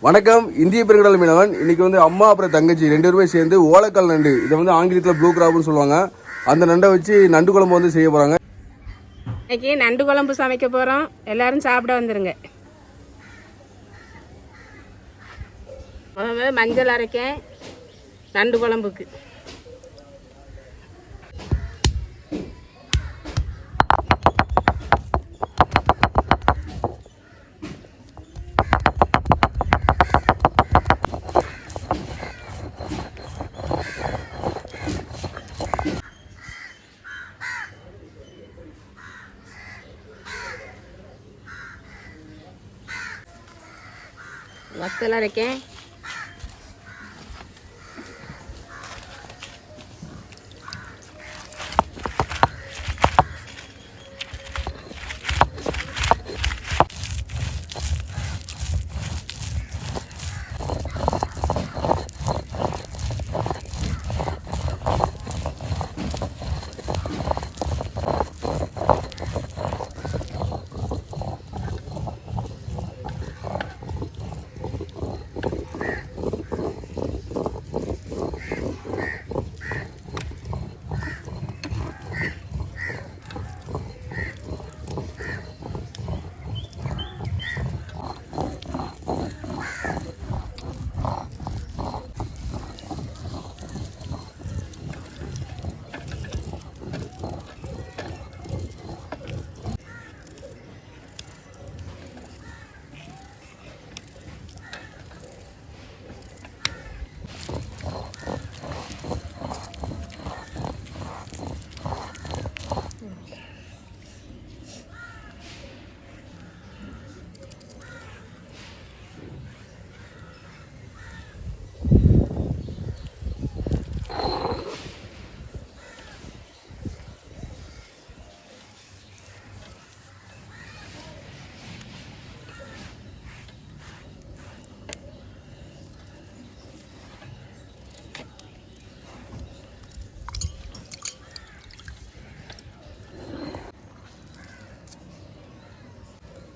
வணக்கம். இந்திய பெருங்கடல் மீனவன். இன்னைக்கு வந்து அம்மா அப்புறம் தங்கச்சி 2 பேருமே சேர்ந்து ஓலக்கல் நண்டு, இதை வந்து ஆங்கிலத்தில் ப்ளூ கிராப்னு சொல்லுவாங்க, அந்த நண்டை வச்சு நண்டு குழம்பு வந்து செய்ய போகிறாங்க. இன்னைக்கு நண்டு குழம்பு சமைக்க போகிறோம். எல்லாரும் சாப்பிட வந்துருங்க. மஞ்சள் அரைக்கேன் நண்டு குழம்புக்கு. வத்தல் அரைக்கேன்.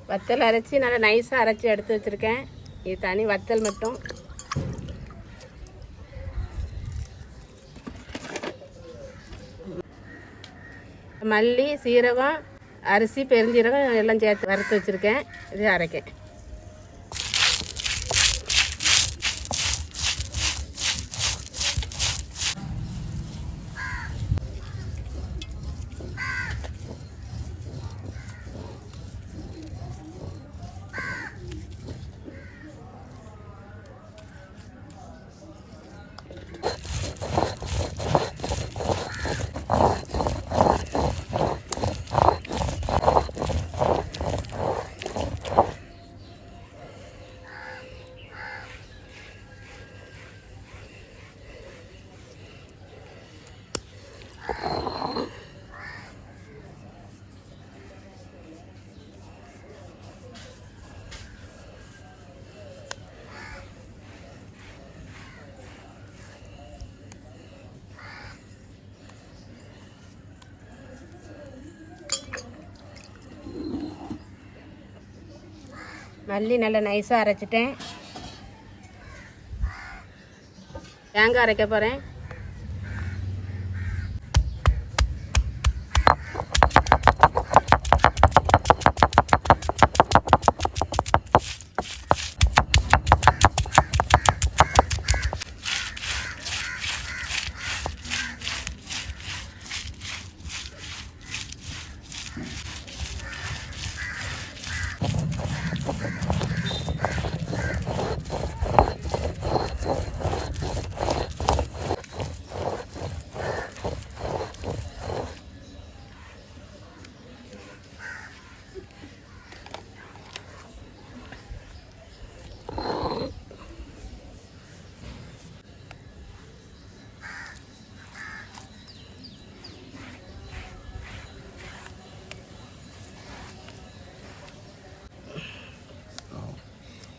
வத்தல் அரைச்சி நல்லா நைஸாக அரைச்சி எடுத்து வச்சுருக்கேன். இது தனி வத்தல் மட்டும். மல்லி, சீரகம், அரிசி, பெருஞ்சீரகம் எல்லாம் சேர்த்து வறுத்து வச்சுருக்கேன். இது அரைக்கேன். மல்லி நல்லா நைஸாக அரைச்சிட்டேன். தேங்காய் அரைக்க போகிறேன்.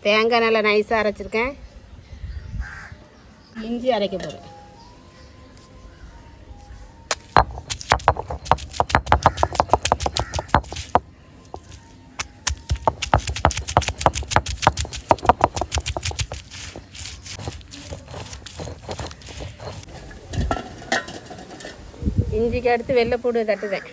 தேங்காய் நல்லா நைஸாக அரைச்சிருக்கேன். இஞ்சி அரைக்க போகிறேன். இஞ்சிக்கு அடுத்து வெள்ளைப்பூடு தட்டுவேன்.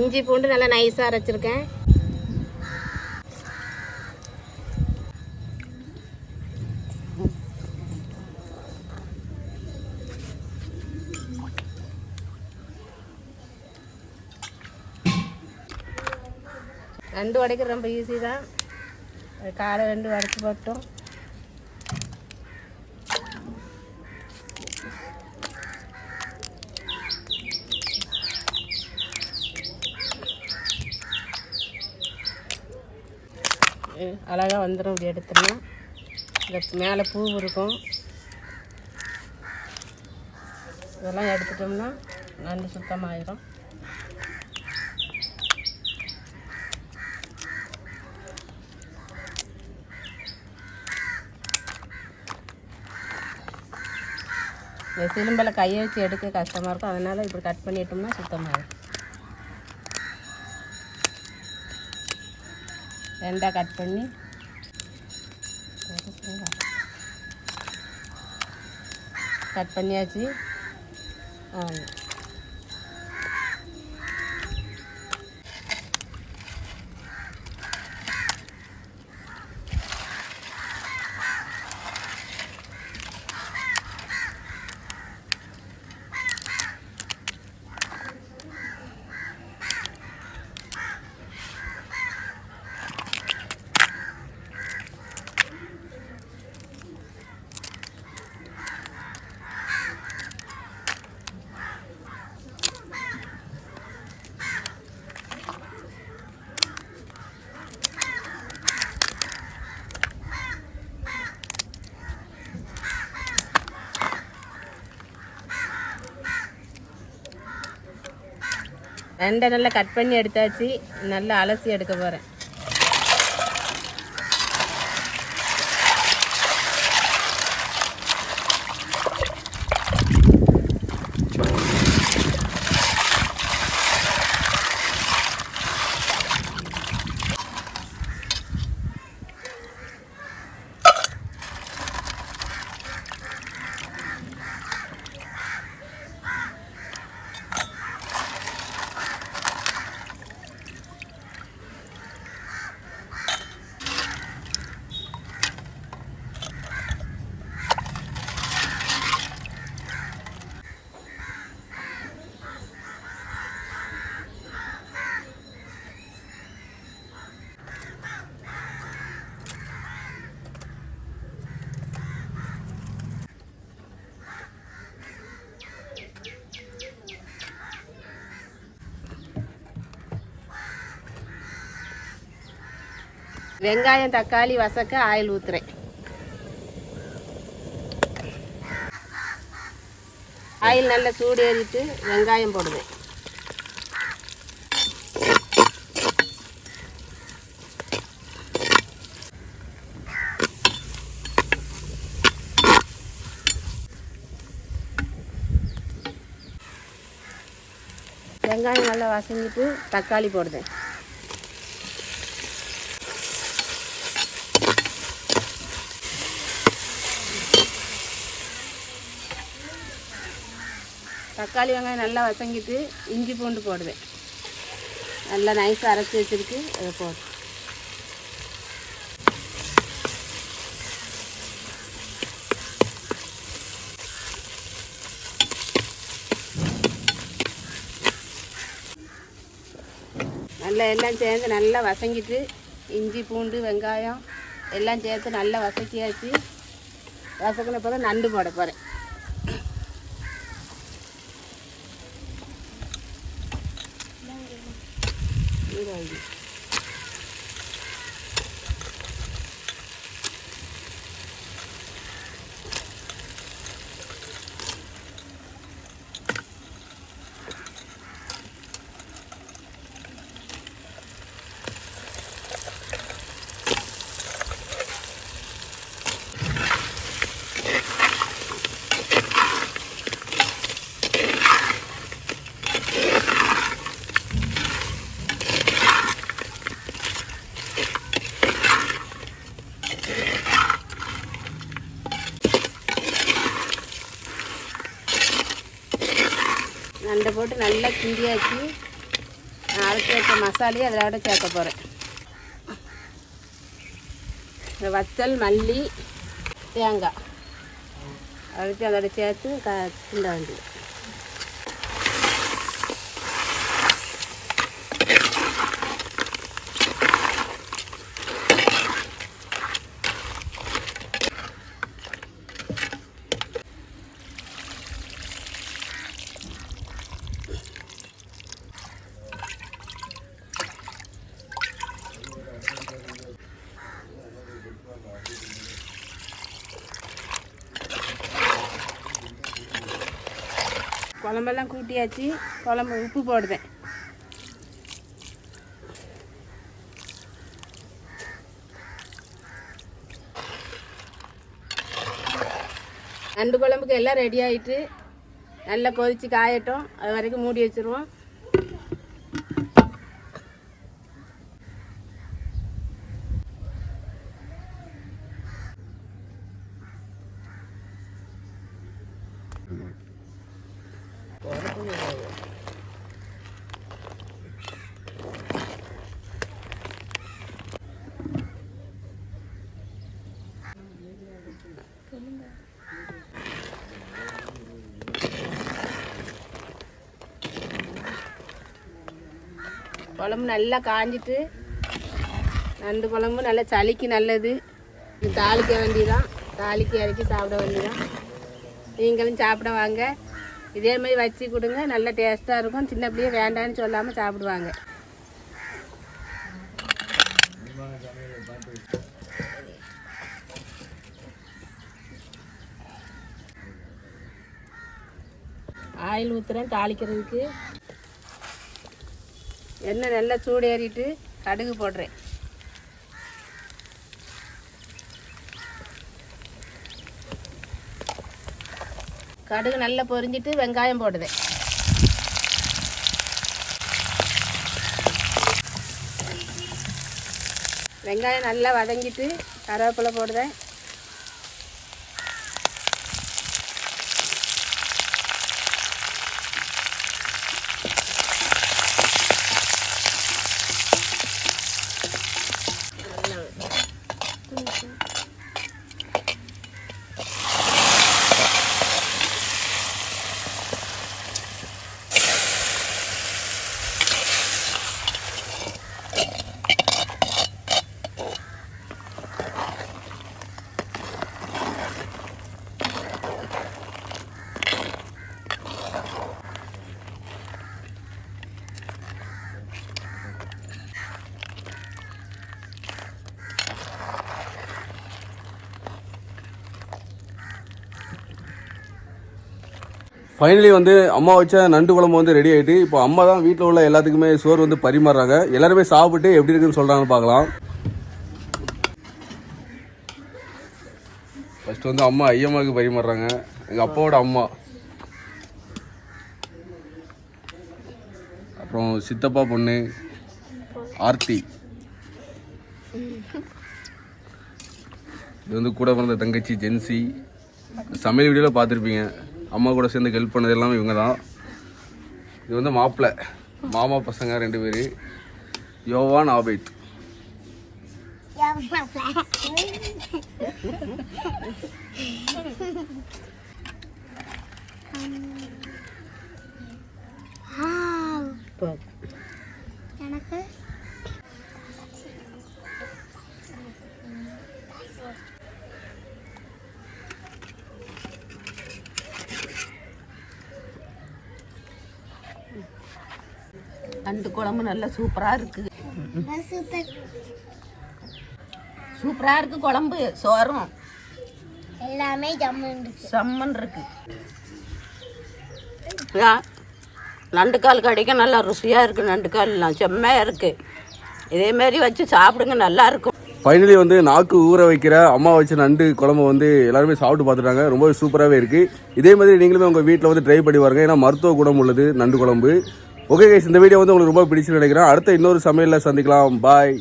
இஞ்சி பூண்டு நல்லா நைஸாக அரைச்சிருக்கேன். ரெண்டு உடைக்க ரொம்ப ஈஸி தான். காலை ரெண்டு உடைச்சி போட்டோம். அழகாக வந்துடும். இப்படி எடுத்துடலாம். இந்த மேலே பூ இருக்கும், இதெல்லாம் எடுத்துட்டோம்னா நல்ல சுத்தமாயிடும். இந்த சிலும்பில் கையை வச்சு எடுக்க கஷ்டமாக இருக்கும், அதனால் இப்படி கட் பண்ணிட்டோம்னா சுத்தமாயிடும். ரெண்டாக கட் பண்ணி கட் பண்ணியாச்சு. ரெண்டை நல்லா கட் பண்ணி எடுத்தாச்சு. நல்லா அலசி எடுக்க போகிறேன். வெங்காயம் தக்காளி வசக்க ஆயில் ஊற்றுறேன். ஆயில் நல்லா சூடு ஏறிட்டு வெங்காயம் போடுவேன். வெங்காயம் நல்லா வசங்கிட்டு தக்காளி போடுவேன். தக்காளி வெங்காயம் நல்லா வசங்கிட்டு இஞ்சி பூண்டு போடுவேன். நல்லா நைஸாக அரைச்சி வச்சுருக்கு, அதை போடு. நல்லா எல்லாம் சேர்ந்து நல்லா வசங்கிட்டு இஞ்சி பூண்டு வெங்காயம் எல்லாம் சேர்த்து நல்லா வசக்கியாச்சு. வசக்கின பிறகு நண்டு போட போகிறேன். நண்டை போட்டு நல்லா கிண்டியாச்சு. நான் அரைச்சி வச்ச மசாலையை அதோட சேர்க்க போகிறேன். வத்தல், மல்லி, தேங்காய் அரைச்சி அதோட சேர்த்து கிண்ட வேண்டியது. குழம்பெல்லாம் கூட்டியாச்சு. குழம்பு உப்பு போடுதேன். நண்டு குழம்புக்கு எல்லாம் ரெடி ஆகிட்டு நல்லா கொதித்து காயட்டும். அது வரைக்கும் மூடி வச்சுருவோம். குழம்பு நல்லா காஞ்சிட்டு, நண்டு குழம்பு நல்லா சளிக்கு நல்லது. இது தாளிக்க வேண்டியதான். தாளிக்கு இறக்கி சாப்பிட வேண்டியதான். நீங்களும் சாப்பிட வாங்க. இதே மாதிரி வச்சு கொடுங்க, நல்ல டேஸ்ட்டாக இருக்கும். சின்ன பிள்ளைய வேண்டான்னு சொல்லாமல் சாப்பிடுவாங்க. ஆயில் ஊற்றுறேன் தாளிக்கிறதுக்கு. எண்ணெய் நல்லா சூடு ஏறிட்டு கடுகு போடுறேன். கடுகு நல்லா பொரிஞ்சிட்டு வெங்காயம் போடுதேன். வெங்காயம் நல்லா வதங்கிட்டு கருவேப்பிலை போடுதேன். ஃபைனலி வந்து அம்மா வச்ச நண்டு குழம்பு வந்து ரெடி ஆகிட்டு, இப்போ அம்மா தான் வீட்டில் உள்ள எல்லாத்துக்குமே சோறு வந்து பரிமாறுறாங்க. எல்லாருமே சாப்பிட்டு எப்படி இருக்குன்னு சொல்கிறாங்கன்னு பார்க்கலாம். ஃபர்ஸ்ட் வந்து அம்மா ஐயம்மாவுக்கு பரிமாறுறாங்க. எங்கள் அப்பாவோட அம்மா, அப்புறம் சித்தப்பா பொண்ணு ஆர்த்தி, இது வந்து கூட பிறந்த தங்கச்சி ஜென்சி. சமையல் வீடியோவில் பார்த்துருப்பீங்க. அம்மா கூட சேர்ந்து ஹெல்ப் பண்ணது எல்லாமே இவங்க தான். இது வந்து மாப்பிள்ளை, மாமா பசங்க 2 பேர், யோவான், ஆபேத். நண்டு குழம்பு நல்லா சூப்பராக இருக்குது. சூப்பராக இருக்குது குழம்பு. சோறும் எல்லாமே சம்மன் இருக்கு. நண்டுக்கால் கடைக்க நல்லா ருசியாக இருக்குது. நண்டுக்கால்லாம் செம்மையாக இருக்குது. இதேமாரி வச்சு சாப்பிடுங்க, நல்லா இருக்கும். ஃபைனலி வந்து நாக்கு ஊற வைக்கிற அம்மா வச்ச நண்டு குழம்பு வந்து எல்லாருமே சாப்பிட்டு பார்த்துட்டாங்க. ரொம்ப சூப்பராகவே இருக்குது. இதே மாதிரி நீங்களுமே உங்கள் வீட்டில் வந்து ட்ரை பண்ணி பாருங்க. ஏன்னா மருத்துவ குணம் உள்ளது நண்டு குழம்பு. ஓகே கைஸ், இந்த வீடியோ வந்து உங்களுக்கு ரொம்ப பிடிச்சுன்னு நினைக்கிறேன். அடுத்த இன்னொரு சமையலில் சந்திக்கலாம். பாய்.